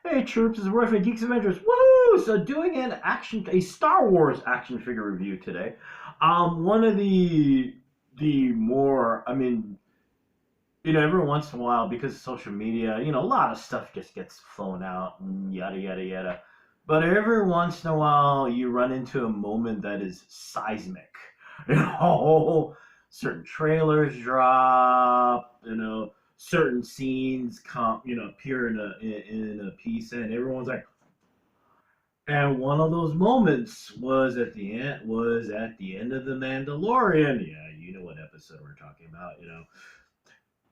Hey troops, it's Roy from Geeks Adventures. Woohoo! So doing a Star Wars action figure review today. One of the more, every once in a while because of social media, a lot of stuff just gets flown out and yada yada yada. But every once in a while, you run into a moment that is seismic. You know, certain trailers drop. Certain scenes come, appear in a piece, and everyone's like, and one of those moments was at the end of the Mandalorian. Yeah, you know what episode we're talking about.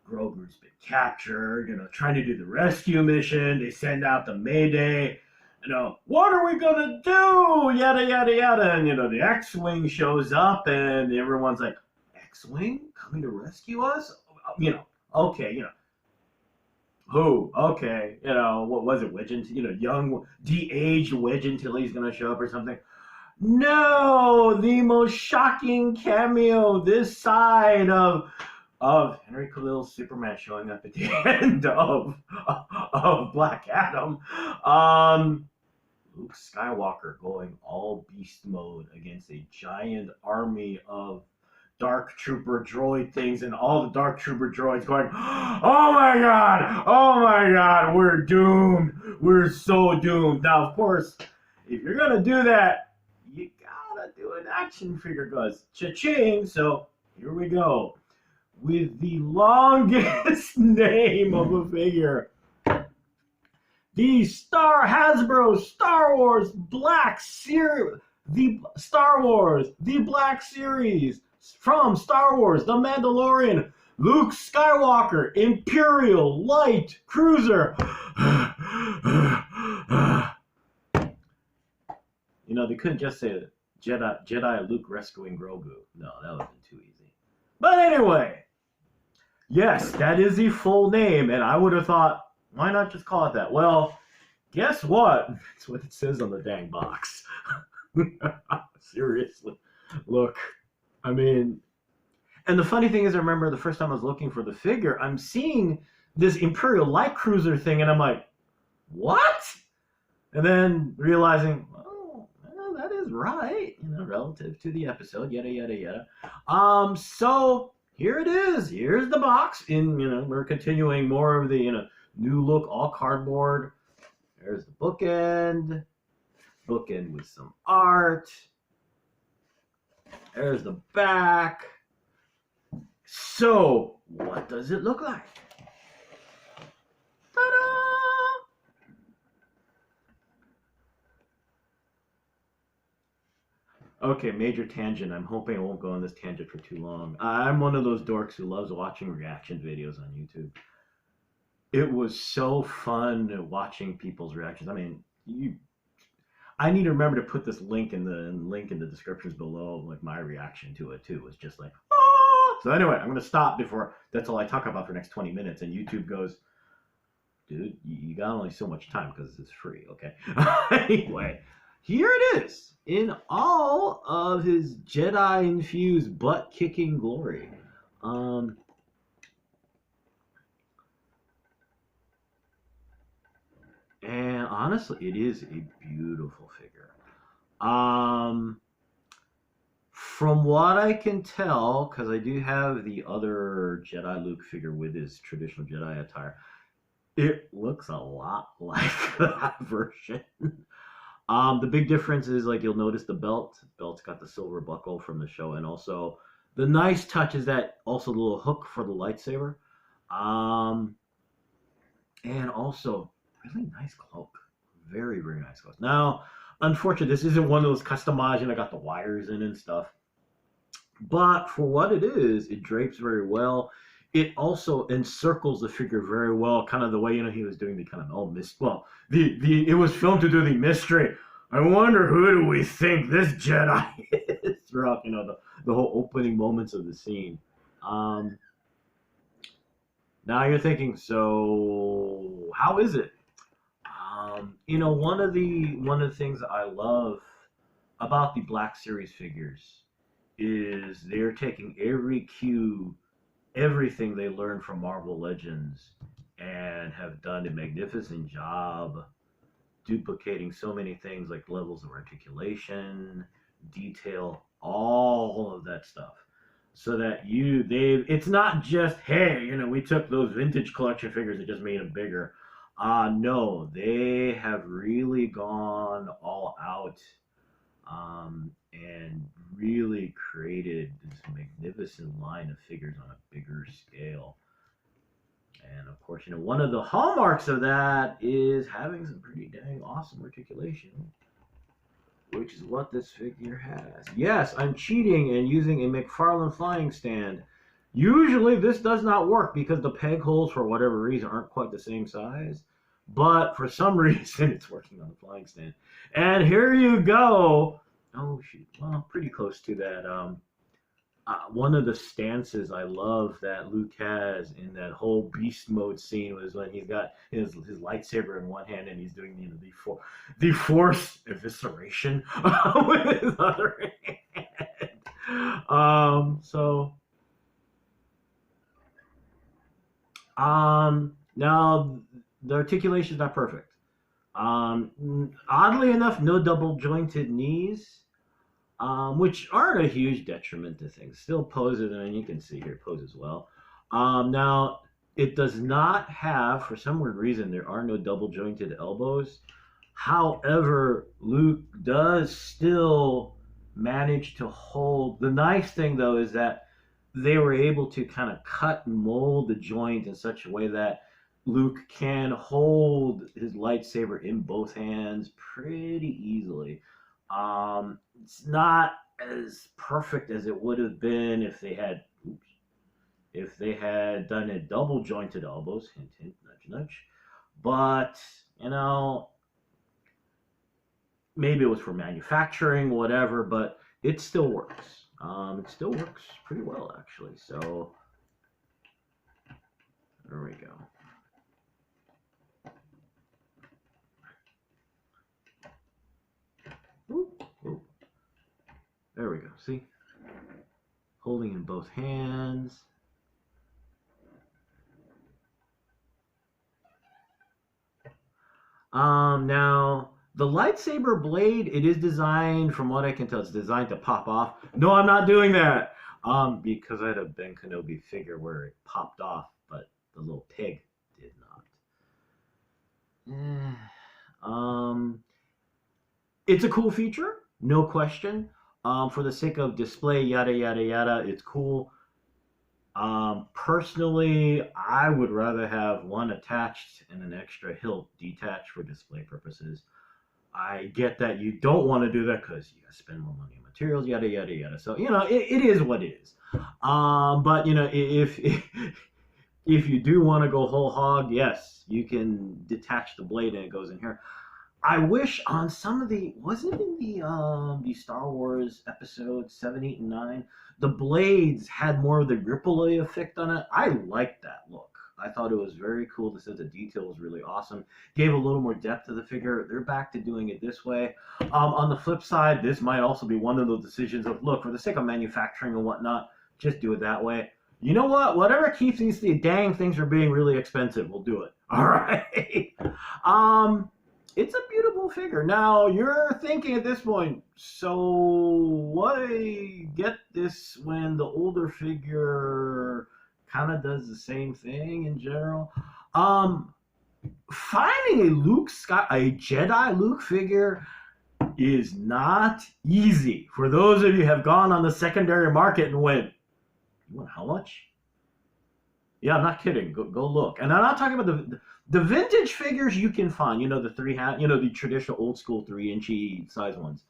Grogu's been captured. Trying to do the rescue mission. They send out the Mayday. What are we gonna do? Yada yada yada. And the X-wing shows up, and everyone's like, X-wing coming to rescue us? Okay, who? Okay, what was it? Wedge young, de-aged Wedge Antilles gonna show up or something? No, the most shocking cameo this side of Henry Cavill's Superman showing up at the end of Black Adam. Luke Skywalker going all beast mode against a giant army of Dark Trooper droid things, and all the Dark Trooper droids going, oh my god, we're doomed. We're so doomed. Now, of course, if you're going to do that, you gotta do an action figure, guys. Cha-ching. So here we go. With the longest name of a figure. The Hasbro Star Wars Black Series. The Star Wars, the Black Series. From Star Wars, The Mandalorian, Luke Skywalker, Imperial Light Cruiser. They couldn't just say Jedi Luke rescuing Grogu. No, that would have been too easy. But anyway, yes, that is the full name, and I would have thought, why not just call it that? Well, guess what? That's what it says on the dang box. Seriously. Look. And the funny thing is, I remember the first time I was looking for the figure, I'm seeing this Imperial Light Cruiser thing, and I'm like, what? And then realizing, oh, well, that is right, relative to the episode, yada, yada, yada. So here it is. Here's the box. We're continuing more of the, new look, all cardboard. There's the bookend with some art. There's the back. So, what does it look like? Ta-da! Okay, major tangent. I'm hoping I won't go on this tangent for too long. I'm one of those dorks who loves watching reaction videos on YouTube. It was so fun watching people's reactions. I need to remember to put this link in the descriptions below, like my reaction to it too. It's just like, ah! So anyway, I'm gonna stop before that's all I talk about for the next 20 minutes, and YouTube goes, dude, you got only so much time because it's free, okay? Anyway, here it is in all of his Jedi-infused butt-kicking glory. And honestly, it is a beautiful figure. From what I can tell, because I do have the other Jedi Luke figure with his traditional Jedi attire, it looks a lot like that version. The big difference is, like, you'll notice the belt. The belt's got the silver buckle from the show, and also the nice touch is that also the little hook for the lightsaber. And also really nice cloak. Very, very nice cloak. Now, unfortunately, this isn't one of those customized, I got the wires in and stuff. But for what it is, it drapes very well. It also encircles the figure very well, kind of the way, he was doing the kind of, it was filmed to do the mystery. I wonder who do we think this Jedi is throughout, the whole opening moments of the scene. Now you're thinking, so how is it? One of the things I love about the Black Series figures is they're taking everything they learned from Marvel Legends and have done a magnificent job duplicating so many things like levels of articulation, detail, all of that stuff. So that it's not just, hey, we took those vintage collection figures and just made them bigger. No, they have really gone all out, and really created this magnificent line of figures on a bigger scale. And of course, one of the hallmarks of that is having some pretty dang awesome articulation, which is what this figure has. Yes, I'm cheating and using a McFarlane flying stand. Usually this does not work because the peg holes, for whatever reason, aren't quite the same size. But for some reason, it's working on the flying stand. And here you go. Oh, shoot. Well, pretty close to that. One of the stances I love that Luke has in that whole beast mode scene was when he's got his lightsaber in one hand and he's doing the force evisceration with his other hand. Now the articulation is not perfect. Oddly enough, no double jointed knees. Which aren't a huge detriment to things. Still poses, and you can see here, poses well. Now, it does not have, for some weird reason, there are no double jointed elbows. However, Luke does still manage to hold. The nice thing, though, is that they were able to kind of cut and mold the joint in such a way that Luke can hold his lightsaber in both hands pretty easily. It's not as perfect as it would have been if they had done it double jointed elbows, hint hint, nudge nudge. But maybe it was for manufacturing, whatever, but it still works. It still works pretty well, actually. So there we go. There we go. See? Holding in both hands. Now, the lightsaber blade, it is designed, from what I can tell, it's designed to pop off. No, I'm not doing that. Because I had a Ben Kenobi figure where it popped off, but the little pig did not. It's a cool feature, no question. For the sake of display, yada, yada, yada, it's cool. Personally, I would rather have one attached and an extra hilt detached for display purposes. I get that you don't want to do that because you got to spend more money on materials, yada, yada, yada. So, it is what it is. But, if you do want to go whole hog, yes, you can detach the blade and it goes in here. I wish on some of wasn't it in the Star Wars episodes 7, 8, and 9, the blades had more of the ripple effect on it. I liked that look. I thought it was very cool. The sense of detail was really awesome. Gave a little more depth to the figure. They're back to doing it this way. On the flip side, this might also be one of those decisions of, look, for the sake of manufacturing and whatnot, just do it that way. You know what? Whatever keeps these dang things from being really expensive, we'll do it. All right. It's a beautiful figure. Now, you're thinking at this point, so why get this when the older figure kind of does the same thing in general? Finding a Jedi Luke figure is not easy. For those of you who have gone on the secondary market and went, you want how much? Yeah, I'm not kidding. Go look. And I'm not talking about the vintage figures you can find. The traditional old school 3-inch size ones.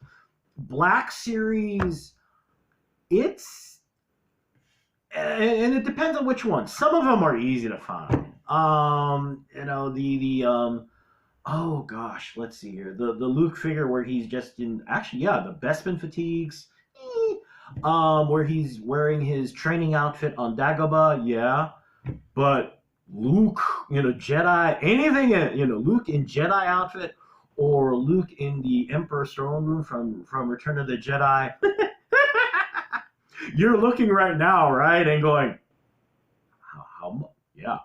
Black Series, and it depends on which one. Some of them are easy to find. Oh gosh, let's see here. The Luke figure where he's just in, actually, yeah, the Bespin fatigues. Where he's wearing his training outfit on Dagobah, yeah. But Luke, Jedi, anything, Luke in Jedi outfit or Luke in the Emperor's throne room from Return of the Jedi. You're looking right now, right, and going, how much? Yeah,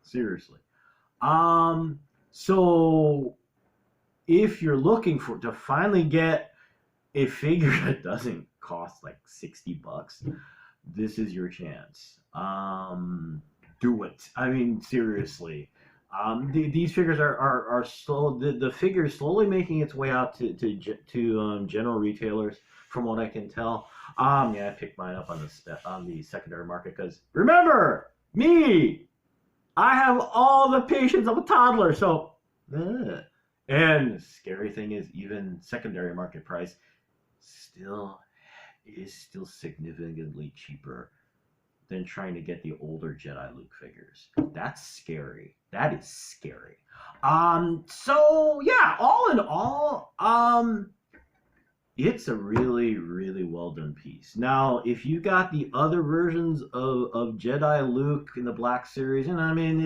seriously. So if you're looking for to finally get a figure that doesn't cost like $60, this is your chance. Do it. I mean, seriously. These figures are slow. The figure is slowly making its way out to general retailers, from what I can tell. Yeah, I picked mine up on the secondary market because remember me, I have all the patience of a toddler. So, and scary thing is, even secondary market price still still significantly cheaper than trying to get the older Jedi Luke figures. That's scary. That is scary. So yeah, all in all, it's a really, really well done piece. Now, if you got the other versions of Jedi Luke in the Black Series, and I mean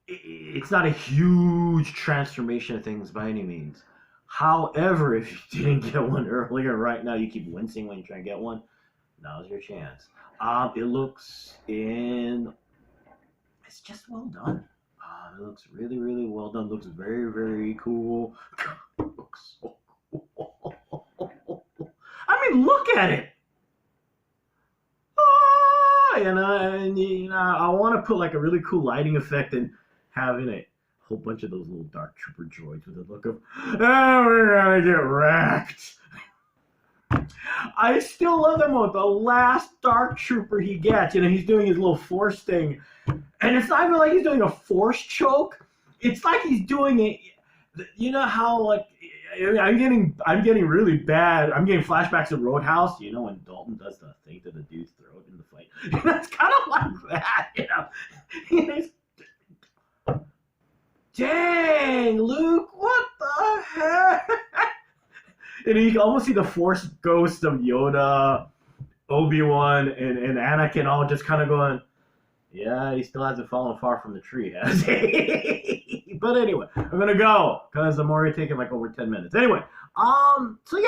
it's not a huge transformation of things by any means. However, if you didn't get one earlier, right now you keep wincing when you try to get one. Now's your chance. It looks in. It's just well done. It looks really, really well done. Looks very, very cool. Looks so cool. I mean, look at it. And I want to put like a really cool lighting effect and having a whole bunch of those little Dark Trooper droids with a look of, we're gonna get wrecked. I still love that moment. The last Dark Trooper he gets, he's doing his little force thing, and it's not even like he's doing a force choke. It's like he's doing it. You know how like I'm getting really bad. I'm getting flashbacks of Roadhouse. When Dalton does the thing to the dude's throat in the fight. That's kind of like that. Dang, Luke, what the heck? And you can almost see the force ghosts of Yoda, Obi-Wan, and Anakin all just kind of going, yeah, he still hasn't fallen far from the tree, has he? But anyway, I'm going to go because I'm already taking like over 10 minutes. Anyway, so yeah,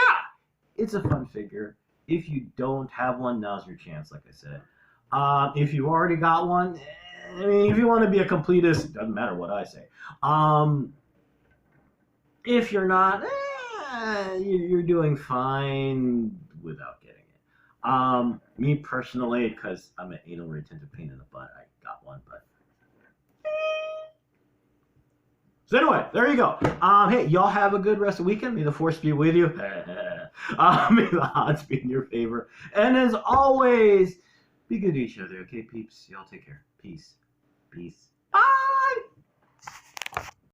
it's a fun figure. If you don't have one, now's your chance, like I said. If you've already got one, I mean, if you want to be a completist, it doesn't matter what I say. If you're not, you're doing fine without getting it. Me personally, because I'm an anal retentive pain in the butt, I got one, but. So anyway, there you go. Hey, y'all have a good rest of the weekend. May the force be with you. May the odds be in your favor. And as always, be good to each other, okay, peeps? Y'all take care. Peace. Peace.